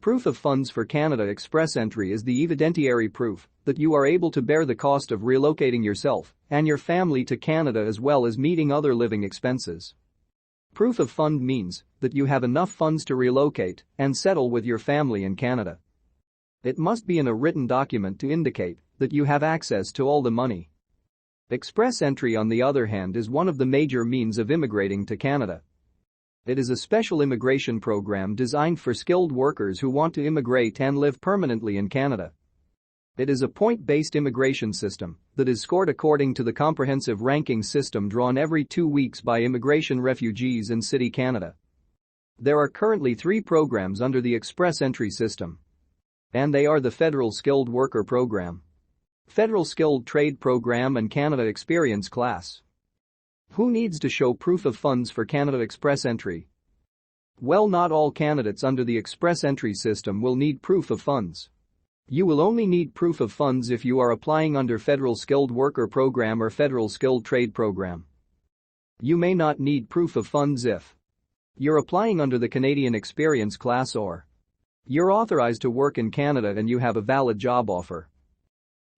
Proof of funds for Canada Express entry is the evidentiary proof that you are able to bear the cost of relocating yourself and your family to Canada as well as meeting other living expenses. Proof of fund means that you have enough funds to relocate and settle with your family in Canada. It must be in a written document to indicate that you have access to all the money. Express entry, on the other hand, is one of the major means of immigrating to Canada. It is a special immigration program designed for skilled workers who want to immigrate and live permanently in Canada. It is a point-based immigration system that is scored according to the comprehensive ranking system drawn every 2 weeks by Immigration Refugees in City Canada. There are currently 3 programs under the Express Entry system. And they are the Federal Skilled Worker Program, Federal Skilled Trade Program and Canada Experience Class. Who needs to show proof of funds for Canada Express Entry? Well, not all candidates under the Express Entry system will need proof of funds. You will only need proof of funds if you are applying under Federal Skilled Worker Program or Federal Skilled Trade Program. You may not need proof of funds if you're applying under the Canadian Experience Class or you're authorized to work in Canada and you have a valid job offer.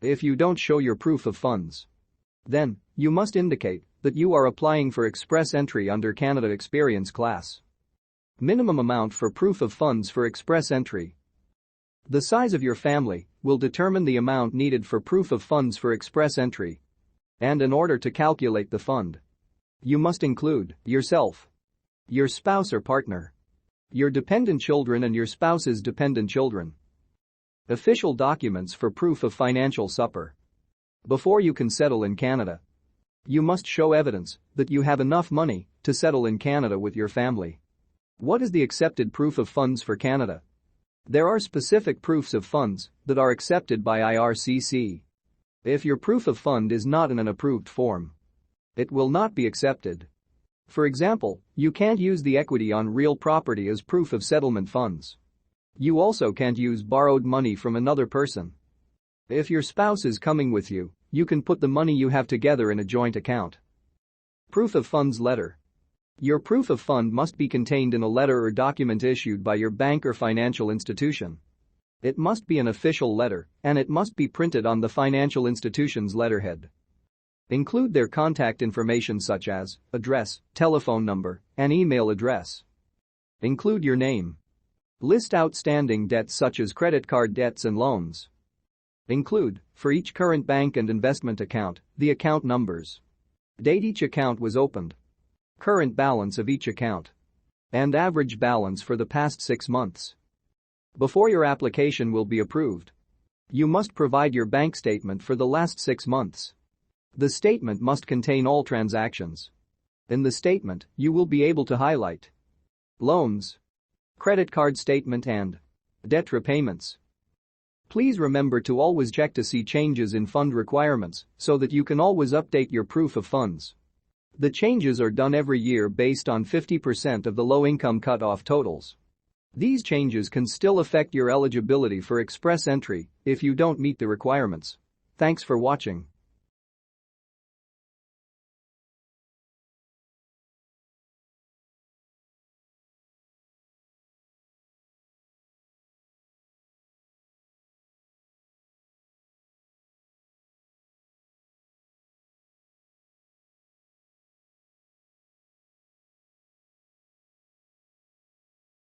If you don't show your proof of funds, then you must indicate that you are applying for Express Entry under Canada Experience Class. Minimum amount for proof of funds for Express Entry. The size of your family will determine the amount needed for proof of funds for Express Entry. And in order to calculate the fund, you must include yourself, your spouse or partner, your dependent children and your spouse's dependent children. Official documents for proof of financial support. Before you can settle in Canada, you must show evidence that you have enough money to settle in Canada with your family. What is the accepted proof of funds for Canada? There are specific proofs of funds that are accepted by IRCC. If your proof of fund is not in an approved form, it will not be accepted. For example, you can't use the equity on real property as proof of settlement funds. You also can't use borrowed money from another person. If your spouse is coming with you, you can put the money you have together in a joint account. Proof of funds letter. Your proof of fund must be contained in a letter or document issued by your bank or financial institution. It must be an official letter, and it must be printed on the financial institution's letterhead. Include their contact information such as address, telephone number, and email address. Include your name. List outstanding debts such as credit card debts and loans. Include, for each current bank and investment account, the account numbers, date each account was opened, current balance of each account, and average balance for the past 6 months. Before your application will be approved, you must provide your bank statement for the last 6 months. The statement must contain all transactions. In the statement, you will be able to highlight loans, credit card statement and debt repayments. Please remember to always check to see changes in fund requirements so that you can always update your proof of funds. The changes are done every year based on 50% of the low-income cutoff totals. These changes can still affect your eligibility for Express Entry if you don't meet the requirements. Thanks for watching.